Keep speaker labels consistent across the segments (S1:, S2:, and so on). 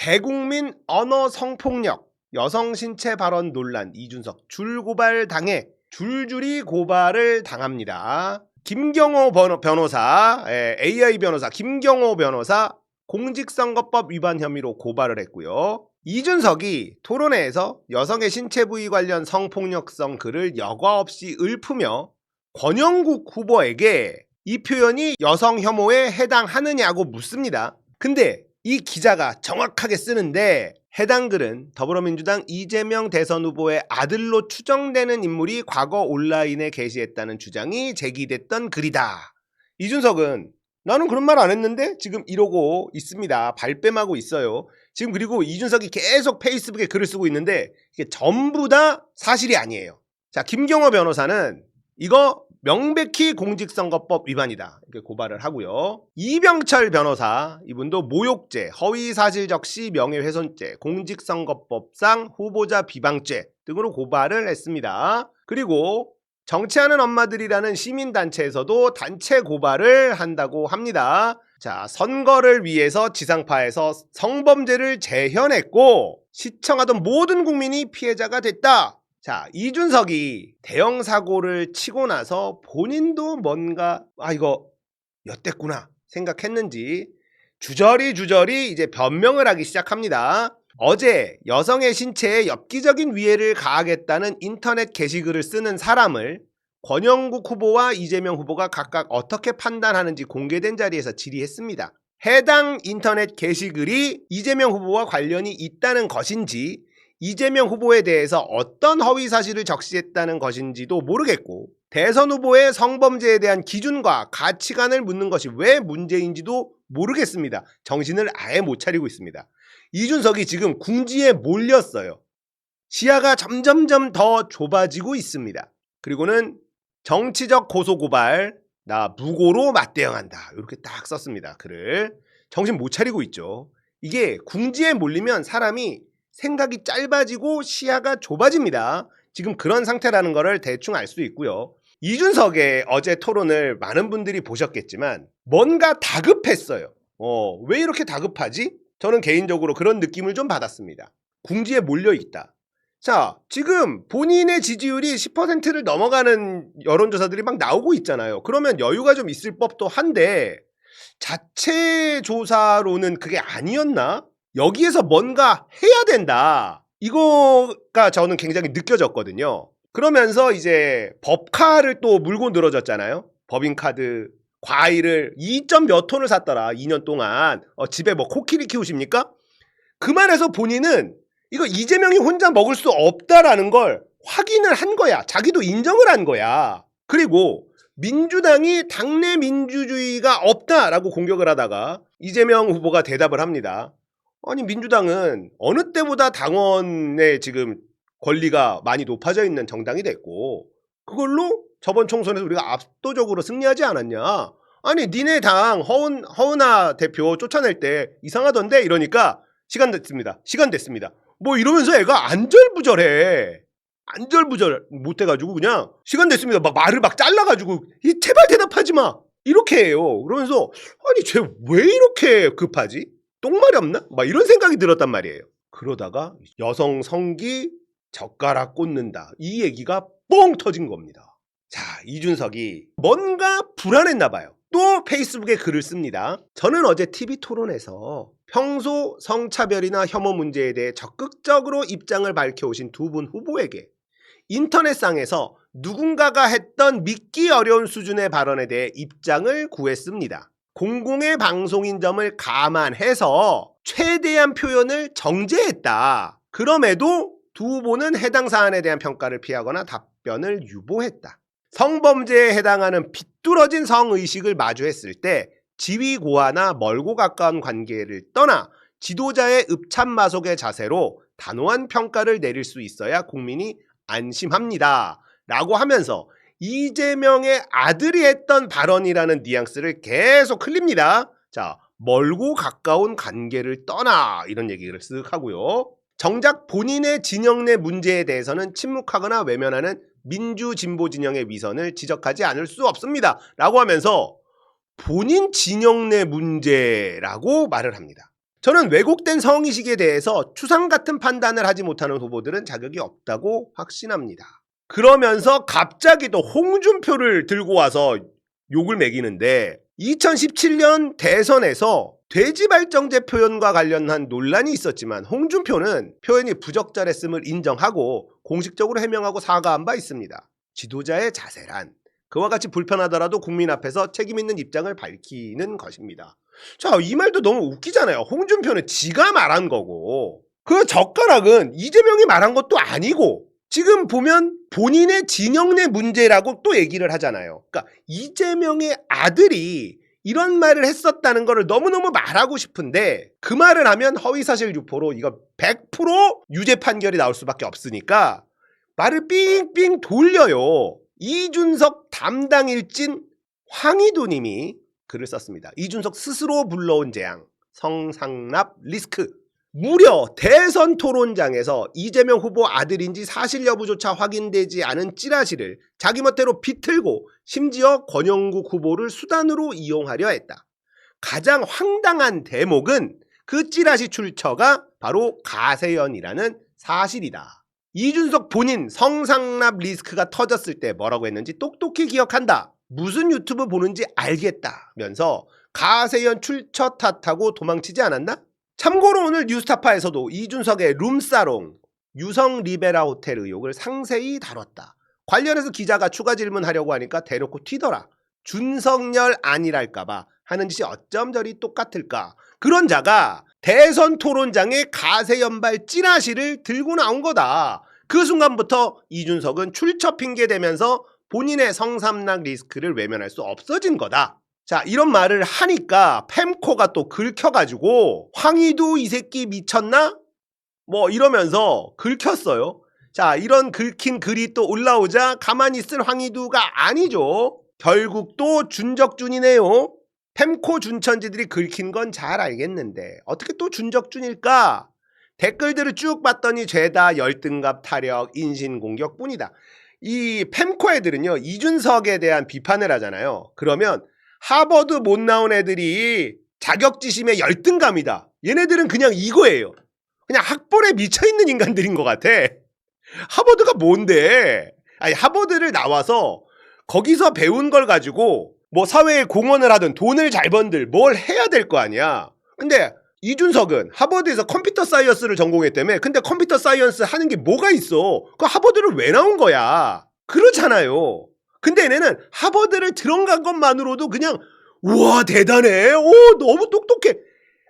S1: 대국민 언어 성폭력, 여성 신체 발언 논란 이준석 줄고발 당해 줄줄이 고발을 당합니다. 김경호 변호사, AI 변호사 김경호 변호사 공직선거법 위반 혐의로 고발을 했고요. 이준석이 토론회에서 여성의 신체 부위 관련 성폭력성 글을 여과 없이 읊으며 권영국 후보에게 이 표현이 여성 혐오에 해당하느냐고 묻습니다. 근데 이 기자가 정확하게 쓰는데 해당 글은 더불어민주당 이재명 대선 후보의 아들로 추정되는 인물이 과거 온라인에 게시했다는 주장이 제기됐던 글이다. 이준석은 나는 그런 말 안 했는데 지금 이러고 있습니다. 발뺌하고 있어요. 지금 그리고 이준석이 계속 페이스북에 글을 쓰고 있는데 이게 전부 다 사실이 아니에요. 자, 김경호 변호사는 이거 명백히 공직선거법 위반이다 이렇게 고발을 하고요. 이병철 변호사 이분도 모욕죄, 허위사실적시 명예훼손죄, 공직선거법상 후보자 비방죄 등으로 고발을 했습니다. 그리고 정치하는 엄마들이라는 시민단체에서도 단체 고발을 한다고 합니다. 자, 선거를 위해서 지상파에서 성범죄를 재현했고 시청하던 모든 국민이 피해자가 됐다. 자, 이준석이 대형 사고를 치고 나서 본인도 뭔가 이거 엿됐구나 생각했는지 주저리 이제 변명을 하기 시작합니다. 어제 여성의 신체에 엽기적인 위해를 가하겠다는 인터넷 게시글을 쓰는 사람을 권영국 후보와 이재명 후보가 각각 어떻게 판단하는지 공개된 자리에서 질의했습니다. 해당 인터넷 게시글이 이재명 후보와 관련이 있다는 것인지 이재명 후보에 대해서 어떤 허위사실을 적시했다는 것인지도 모르겠고 대선 후보의 성범죄에 대한 기준과 가치관을 묻는 것이 왜 문제인지도 모르겠습니다. 정신을 아예 못 차리고 있습니다. 이준석이 지금 궁지에 몰렸어요. 시야가 점점점 더 좁아지고 있습니다. 그리고는 정치적 고소고발, 나 무고로 맞대응한다. 이렇게 딱 썼습니다. 글을. 정신 못 차리고 있죠. 이게 궁지에 몰리면 사람이 생각이 짧아지고 시야가 좁아집니다. 지금 그런 상태라는 거를 대충 알 수 있고요. 이준석의 어제 토론을 많은 분들이 보셨겠지만 뭔가 다급했어요. 왜 이렇게 다급하지? 저는 개인적으로 그런 느낌을 좀 받았습니다. 궁지에 몰려있다. 자, 지금 본인의 지지율이 10%를 넘어가는 여론조사들이 막 나오고 있잖아요. 그러면 여유가 좀 있을 법도 한데 자체 조사로는 그게 아니었나? 여기에서 뭔가 해야 된다. 이거가 저는 굉장히 느껴졌거든요. 그러면서 이제 법카를 또 물고 늘어졌잖아요. 법인카드 과일을 2점 몇 톤을 샀더라. 2년 동안. 집에 뭐 코끼리 키우십니까? 그 말에서 본인은 이거 이재명이 혼자 먹을 수 없다라는 걸 확인을 한 거야. 자기도 인정을 한 거야. 그리고 민주당이 당내 민주주의가 없다라고 공격을 하다가 이재명 후보가 대답을 합니다. 아니, 민주당은 어느 때보다 당원의 지금 권리가 많이 높아져 있는 정당이 됐고 그걸로 저번 총선에서 우리가 압도적으로 승리하지 않았냐. 아니, 니네 당 허은하 대표 쫓아낼 때 이상하던데 이러니까 시간 됐습니다. 뭐 이러면서 애가 안절부절해. 안절부절 못해가지고 그냥 시간 됐습니다. 막 말을 막 잘라가지고 제발 대답하지 마. 이렇게 해요. 그러면서 아니, 쟤 왜 이렇게 급하지? 똥말이 없나? 막 이런 생각이 들었단 말이에요. 그러다가 여성 성기 젓가락 꽂는다. 이 얘기가 뻥 터진 겁니다. 자, 이준석이 뭔가 불안했나 봐요. 또 페이스북에 글을 씁니다. 저는 어제 TV 토론에서 평소 성차별이나 혐오 문제에 대해 적극적으로 입장을 밝혀오신 두 분 후보에게 인터넷상에서 누군가가 했던 믿기 어려운 수준의 발언에 대해 입장을 구했습니다. 공공의 방송인 점을 감안해서 최대한 표현을 정제했다. 그럼에도 두 후보는 해당 사안에 대한 평가를 피하거나 답변을 유보했다. 성범죄에 해당하는 비뚤어진 성의식을 마주했을 때 지위 고하나 멀고 가까운 관계를 떠나 지도자의 읍참마속의 자세로 단호한 평가를 내릴 수 있어야 국민이 안심합니다. 라고 하면서 이재명의 아들이 했던 발언이라는 뉘앙스를 계속 흘립니다. 자, 멀고 가까운 관계를 떠나 이런 얘기를 쓱 하고요. 정작 본인의 진영 내 문제에 대해서는 침묵하거나 외면하는 민주진보 진영의 위선을 지적하지 않을 수 없습니다. 라고 하면서 본인 진영 내 문제라고 말을 합니다. 저는 왜곡된 성의식에 대해서 추상 같은 판단을 하지 못하는 후보들은 자격이 없다고 확신합니다. 그러면서 갑자기 또 홍준표를 들고 와서 욕을 매기는데 2017년 대선에서 돼지발정제 표현과 관련한 논란이 있었지만 홍준표는 표현이 부적절했음을 인정하고 공식적으로 해명하고 사과한 바 있습니다. 지도자의 자세란 그와 같이 불편하더라도 국민 앞에서 책임 있는 입장을 밝히는 것입니다. 자, 이 말도 너무 웃기잖아요. 홍준표는 지가 말한 거고 그 젓가락은 이재명이 말한 것도 아니고 지금 보면 본인의 진영 내 문제라고 또 얘기를 하잖아요. 그러니까 이재명의 아들이 이런 말을 했었다는 거를 너무너무 말하고 싶은데 그 말을 하면 허위사실 유포로 이거 100% 유죄 판결이 나올 수밖에 없으니까 말을 삥삥 돌려요. 이준석 담당 일진 황희도 님이 글을 썼습니다. 이준석 스스로 불러온 재앙, 성상납 리스크. 무려 대선 토론장에서 이재명 후보 아들인지 사실 여부조차 확인되지 않은 찌라시를 자기 멋대로 비틀고 심지어 권영국 후보를 수단으로 이용하려 했다. 가장 황당한 대목은 그 찌라시 출처가 바로 가세연이라는 사실이다. 이준석 본인 성상납 리스크가 터졌을 때 뭐라고 했는지 똑똑히 기억한다. 무슨 유튜브 보는지 알겠다면서 가세연 출처 탓하고 도망치지 않았나? 참고로 오늘 뉴스타파에서도 이준석의 룸사롱, 유성 리베라 호텔 의혹을 상세히 다뤘다. 관련해서 기자가 추가 질문하려고 하니까 대놓고 튀더라. 준석열 아니랄까봐 하는 짓이 어쩜 저리 똑같을까. 그런 자가 대선 토론장에 가세연발 찌라시를 들고 나온 거다. 그 순간부터 이준석은 출처 핑계 대면서 본인의 성삼락 리스크를 외면할 수 없어진 거다. 자, 이런 말을 하니까 팸코가 또 긁혀가지고 황희도 이 새끼 미쳤나? 뭐 이러면서 긁혔어요. 자, 이런 긁힌 글이 또 올라오자 가만히 있을 황희도가 아니죠. 결국 또 준적준이네요. 팸코 준천지들이 긁힌 건 잘 알겠는데 어떻게 또 준적준일까? 댓글들을 쭉 봤더니 죄다 열등감 타력, 인신공격뿐이다. 이 팸코 애들은요, 이준석에 대한 비판을 하잖아요. 그러면 하버드 못 나온 애들이 자격지심에 열등감이다. 얘네들은 그냥 이거예요. 그냥 학벌에 미쳐있는 인간들인 것 같아. 하버드가 뭔데? 아니, 하버드를 나와서 거기서 배운 걸 가지고 뭐 사회에 공헌을 하든 돈을 잘 번들 뭘 해야 될 거 아니야. 근데 이준석은 하버드에서 컴퓨터 사이언스를 전공했다며. 근데 컴퓨터 사이언스 하는 게 뭐가 있어? 그 하버드를 왜 나온 거야? 그렇잖아요. 근데 얘네는 하버드를 들어간 것만으로도 그냥 우와 대단해. 오 너무 똑똑해.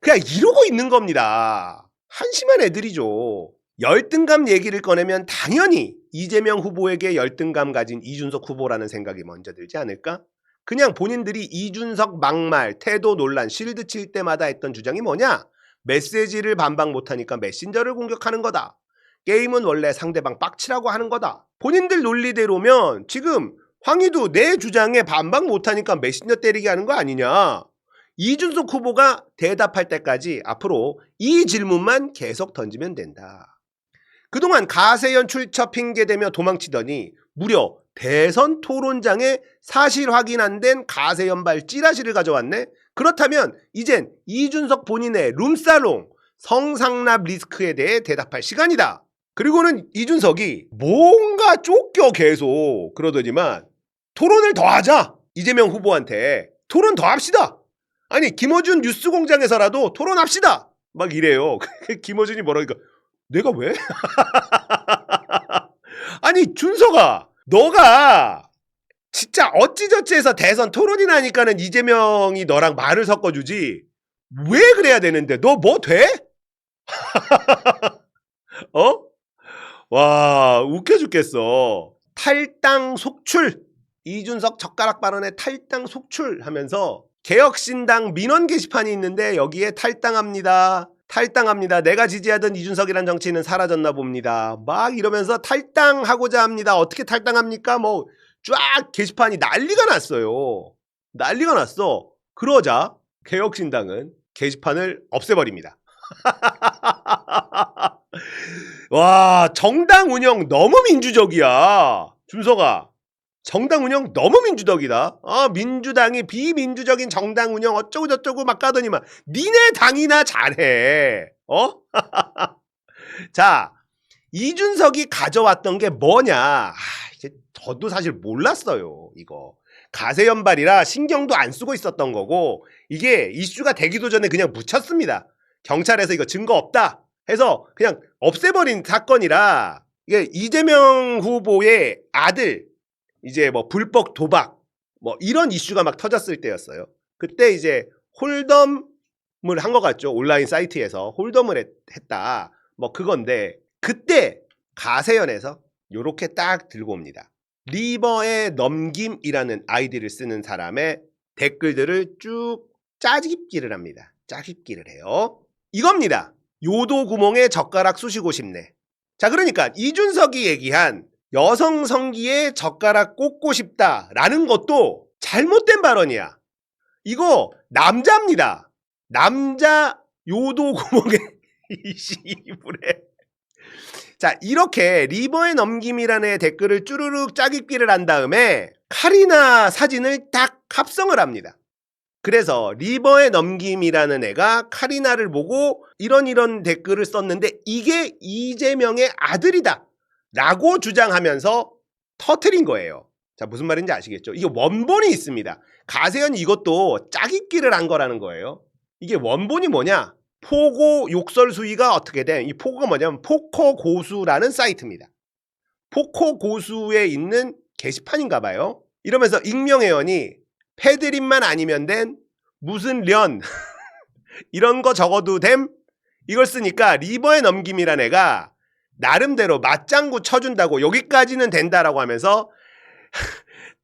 S1: 그냥 이러고 있는 겁니다. 한심한 애들이죠. 열등감 얘기를 꺼내면 당연히 이재명 후보에게 열등감 가진 이준석 후보라는 생각이 먼저 들지 않을까? 그냥 본인들이 이준석 막말, 태도 논란, 실드 칠 때마다 했던 주장이 뭐냐? 메시지를 반박 못하니까 메신저를 공격하는 거다. 게임은 원래 상대방 빡치라고 하는 거다. 본인들 논리대로면 지금 황희도 내 주장에 반박 못하니까 메신저 때리게 하는 거 아니냐. 이준석 후보가 대답할 때까지 앞으로 이 질문만 계속 던지면 된다. 그동안 가세연 출처 핑계대며 도망치더니 무려 대선 토론장에 사실 확인 안 된 가세연발 찌라시를 가져왔네. 그렇다면 이젠 이준석 본인의 룸사롱 성상납 리스크에 대해 대답할 시간이다. 그리고는 이준석이 뭔가 쫓겨 계속 그러더니만 토론을 더 하자. 이재명 후보한테 토론 더 합시다. 아니 김어준 뉴스공장에서라도 토론합시다. 막 이래요. 김어준이 뭐라니까 내가 왜? 아니 준석아 너가 진짜 어찌저찌해서 대선 토론이 나니까는 이재명이 너랑 말을 섞어주지 왜 그래야 되는데 너 뭐 돼? 어? 와 웃겨 죽겠어. 탈당 속출. 이준석 젓가락 발언에 탈당 속출하면서 개혁신당 민원 게시판이 있는데 여기에 탈당합니다. 탈당합니다. 내가 지지하던 이준석이란 정치인은 사라졌나 봅니다. 막 이러면서 탈당하고자 합니다. 어떻게 탈당합니까? 뭐 쫙 게시판이 난리가 났어요. 난리가 났어. 그러자 개혁신당은 게시판을 없애버립니다. 와 정당 운영 너무 민주적이야. 준석아 정당 운영 너무 민주적이다. 민주당이 비민주적인 정당 운영 어쩌고 저쩌고 막 가더니만 니네 당이나 잘해. 자, 이준석이 가져왔던 게 뭐냐? 이제 저도 사실 몰랐어요. 이거 가세연발이라 신경도 안 쓰고 있었던 거고, 이게 이슈가 되기도 전에 그냥 묻혔습니다. 경찰에서 이거 증거 없다 해서 그냥 없애버린 사건이라, 이게 이재명 후보의 아들 이제 뭐 불법 도박 뭐 이런 이슈가 막 터졌을 때였어요. 그때 이제 홀덤을 한 것 같죠. 온라인 사이트에서 홀덤을 했다 뭐 그건데, 그때 가세연에서 요렇게 딱 들고 옵니다. 리버의 넘김이라는 아이디를 쓰는 사람의 댓글들을 쭉 짜깁기를 합니다. 짜깁기를 해요. 이겁니다. 요도 구멍에 젓가락 쑤시고 싶네. 자, 그러니까 이준석이 얘기한 여성 성기에 젓가락 꽂고 싶다라는 것도 잘못된 발언이야. 이거 남자입니다. 남자 요도 구멍에 이 씨부래. 자, 이렇게 리버의 넘김이라는 댓글을 쭈르륵 짜깁기를 한 다음에 카리나 사진을 딱 합성을 합니다. 그래서 리버의 넘김이라는 애가 카리나를 보고 이런 댓글을 썼는데 이게 이재명의 아들이다 라고 주장하면서 터트린 거예요. 자, 무슨 말인지 아시겠죠? 이게 원본이 있습니다. 가세연이 이것도 짜깁기를 한 거라는 거예요. 이게 원본이 뭐냐? 포고 욕설 수위가 어떻게 된, 이 포고가 뭐냐면 포커고수라는 사이트입니다. 포커고수에 있는 게시판인가 봐요. 이러면서 익명회원이 패드립만 아니면 된 무슨 련 이런 거 적어도 됨, 이걸 쓰니까 리버의 넘김이란 애가 나름대로 맞장구 쳐준다고 여기까지는 된다라고 하면서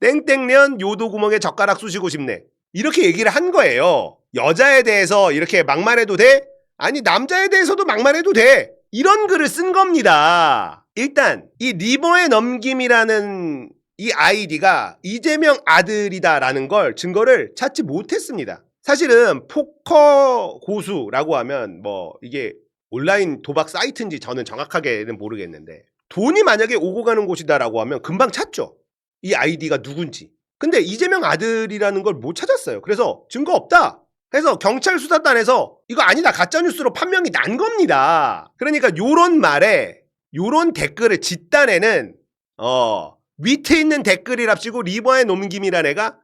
S1: 땡땡련 요도 구멍에 젓가락 쑤시고 싶네 이렇게 얘기를 한 거예요. 여자에 대해서 이렇게 막말해도 돼? 아니 남자에 대해서도 막말해도 돼. 이런 글을 쓴 겁니다. 일단 이 리버의 넘김이라는 이 아이디가 이재명 아들이다라는 걸 증거를 찾지 못했습니다. 사실은 포커 고수라고 하면 뭐 이게 온라인 도박 사이트인지 저는 정확하게는 모르겠는데, 돈이 만약에 오고 가는 곳이다라고 하면 금방 찾죠. 이 아이디가 누군지. 근데 이재명 아들이라는 걸 못 찾았어요. 그래서 증거 없다 해서 경찰 수사단에서 이거 아니다 가짜뉴스로 판명이 난 겁니다. 그러니까 요런 말에 요런 댓글을 짓단에는 밑에 있는 댓글이랍시고 리버의 넘김이란 애가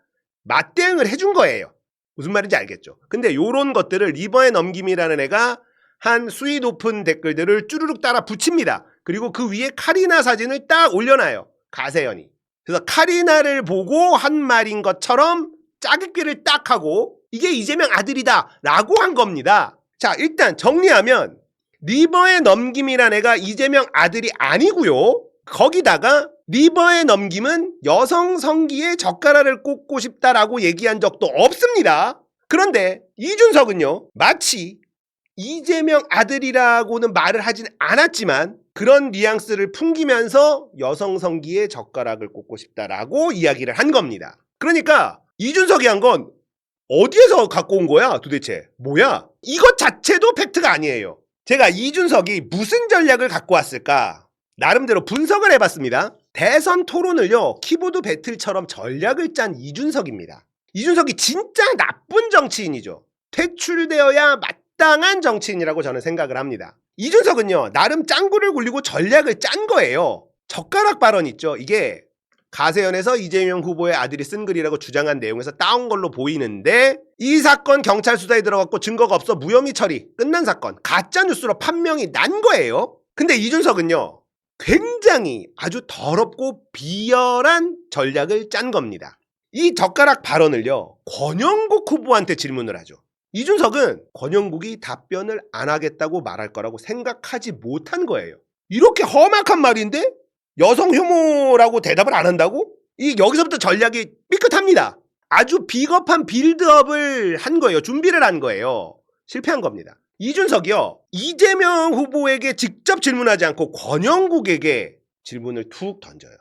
S1: 맞대응을 해준 거예요. 무슨 말인지 알겠죠? 근데 요런 것들을 리버의 넘김이라는 애가 한 수위 높은 댓글들을 쭈르륵 따라 붙입니다. 그리고 그 위에 카리나 사진을 딱 올려놔요. 가세연이. 그래서 카리나를 보고 한 말인 것처럼 짜깁기를 딱 하고 이게 이재명 아들이다 라고 한 겁니다. 자, 일단 정리하면 리버의 넘김이란 애가 이재명 아들이 아니고요. 거기다가 리버의 넘김은 여성 성기에 젓가락을 꽂고 싶다라고 얘기한 적도 없습니다. 그런데 이준석은요, 마치 이재명 아들이라고는 말을 하진 않았지만 그런 뉘앙스를 풍기면서 여성 성기에 젓가락을 꽂고 싶다라고 이야기를 한 겁니다. 그러니까 이준석이 한 건 어디에서 갖고 온 거야 도대체? 뭐야? 이것 자체도 팩트가 아니에요. 제가 이준석이 무슨 전략을 갖고 왔을까 나름대로 분석을 해봤습니다. 대선 토론을요, 키보드 배틀처럼 전략을 짠 이준석입니다. 이준석이 진짜 나쁜 정치인이죠. 퇴출되어야 마땅한 정치인이라고 저는 생각을 합니다. 이준석은요, 나름 짱구를 굴리고 전략을 짠 거예요. 젓가락 발언 있죠. 이게 가세연에서 이재명 후보의 아들이 쓴 글이라고 주장한 내용에서 따온 걸로 보이는데, 이 사건 경찰 수사에 들어갔고 증거가 없어 무혐의 처리 끝난 사건, 가짜뉴스로 판명이 난 거예요. 근데 이준석은요, 굉장히 아주 더럽고 비열한 전략을 짠 겁니다. 이 젓가락 발언을요, 권영국 후보한테 질문을 하죠. 이준석은 권영국이 답변을 안 하겠다고 말할 거라고 생각하지 못한 거예요. 이렇게 험악한 말인데 여성 혐오라고 대답을 안 한다고? 여기서부터 전략이 삐끗합니다. 아주 비겁한 빌드업을 한 거예요. 준비를 한 거예요. 실패한 겁니다. 이준석이요, 이재명 후보에게 직접 질문하지 않고 권영국에게 질문을 툭 던져요.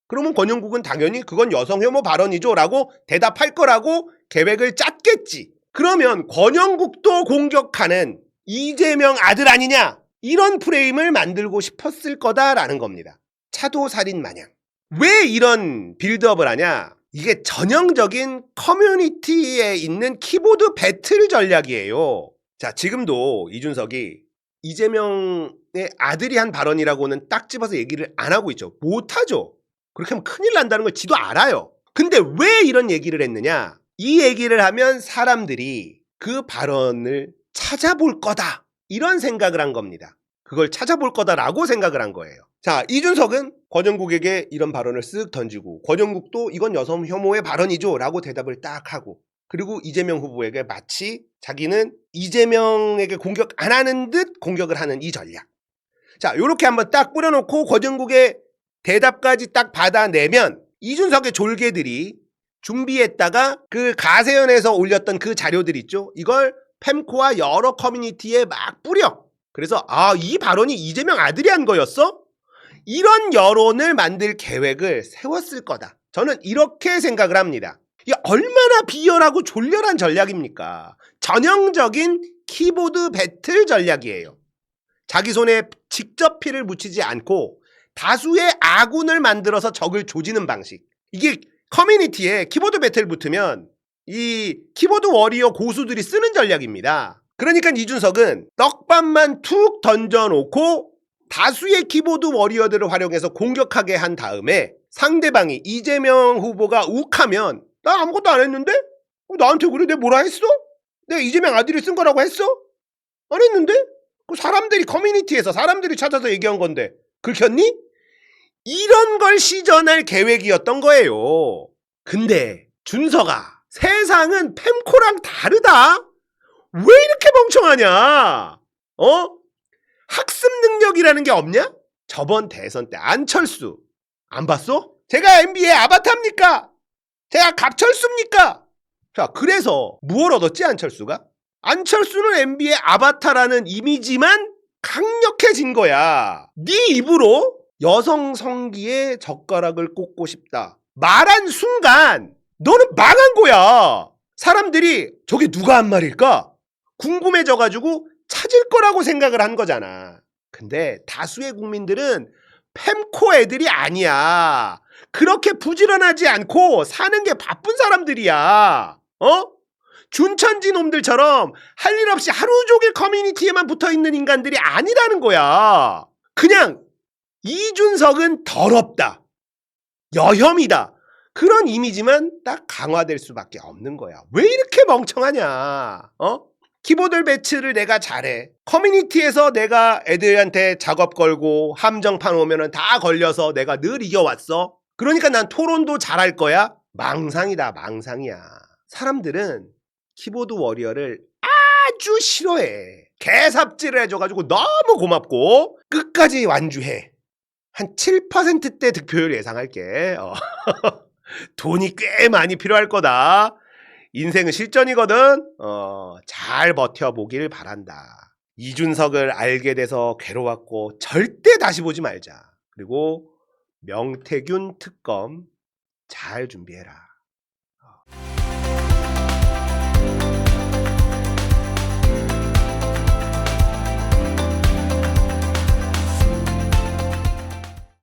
S1: 그러면 권영국은 당연히 그건 여성 혐오 발언이죠 라고 대답할 거라고 계획을 짰겠지. 그러면 권영국도 공격하는 이재명 아들 아니냐, 이런 프레임을 만들고 싶었을 거다라는 겁니다. 차도살인 마냥. 왜 이런 빌드업을 하냐? 이게 전형적인 커뮤니티에 있는 키보드 배틀 전략이에요. 자, 지금도 이준석이 이재명의 아들이 한 발언이라고는 딱 집어서 얘기를 안 하고 있죠. 못하죠. 그렇게 하면 큰일 난다는 걸 지도 알아요. 근데 왜 이런 얘기를 했느냐? 이 얘기를 하면 사람들이 그 발언을 찾아볼 거다, 이런 생각을 한 겁니다. 그걸 찾아볼 거다라고 생각을 한 거예요. 자, 이준석은 권영국에게 이런 발언을 쓱 던지고, 권영국도 이건 여성 혐오의 발언이죠 라고 대답을 딱 하고, 그리고 이재명 후보에게 마치 자기는 이재명에게 공격 안 하는 듯 공격을 하는 이 전략. 자, 요렇게 한번 딱 뿌려놓고 권영국의 대답까지 딱 받아내면 이준석의 졸개들이 준비했다가 그 가세연에서 올렸던 그 자료들 있죠? 이걸 펜코와 여러 커뮤니티에 막 뿌려. 그래서 이 발언이 이재명 아들이 한 거였어? 이런 여론을 만들 계획을 세웠을 거다. 저는 이렇게 생각을 합니다. 이게 얼마나 비열하고 졸렬한 전략입니까? 전형적인 키보드 배틀 전략이에요. 자기 손에 직접 피를 묻히지 않고 다수의 아군을 만들어서 적을 조지는 방식. 이게 커뮤니티에 키보드 배틀 붙으면 이 키보드 워리어 고수들이 쓰는 전략입니다. 그러니까 이준석은 떡밥만 툭 던져놓고 다수의 키보드 워리어들을 활용해서 공격하게 한 다음에 상대방이 이재명 후보가 욱하면 나 아무것도 안 했는데? 나한테 그래? 내가 뭐라 했어? 내가 이재명 아들이 쓴 거라고 했어? 안 했는데? 그 사람들이 커뮤니티에서 사람들이 찾아서 얘기한 건데 긁혔니? 이런 걸 시전할 계획이었던 거예요. 근데 준석아, 세상은 펜코랑 다르다? 왜 이렇게 멍청하냐? 학습 능력이라는 게 없냐? 저번 대선 때 안철수 안 봤어? 제가 MB의 아바타입니까? 제가 갑철수입니까? 자, 그래서 무엇을 얻었지 안철수가? 안철수는 MB의 아바타라는 이미지만 강력해진 거야. 네 입으로 여성 성기에 젓가락을 꽂고 싶다 말한 순간 너는 망한 거야. 사람들이 저게 누가 한 말일까? 궁금해져가지고 찾을 거라고 생각을 한 거잖아. 근데 다수의 국민들은 펜코 애들이 아니야. 그렇게 부지런하지 않고 사는 게 바쁜 사람들이야. 준천지 놈들처럼 할 일 없이 하루 종일 커뮤니티에만 붙어있는 인간들이 아니라는 거야. 그냥 이준석은 더럽다, 여혐이다, 그런 이미지만 딱 강화될 수밖에 없는 거야. 왜 이렇게 멍청하냐? 키보드 배치를 내가 잘해. 커뮤니티에서 내가 애들한테 작업 걸고 함정판 오면은 다 걸려서 내가 늘 이겨왔어. 그러니까 난 토론도 잘할 거야. 망상이다, 망상이야. 사람들은 키보드 워리어를 아주 싫어해. 개삽질을 해줘가지고 너무 고맙고 끝까지 완주해. 한 7%대 득표율 예상할게. 돈이 꽤 많이 필요할 거다. 인생은 실전이거든. 잘 버텨보길 바란다. 이준석을 알게 돼서 괴로웠고 절대 다시 보지 말자. 그리고 명태균 특검 잘 준비해라.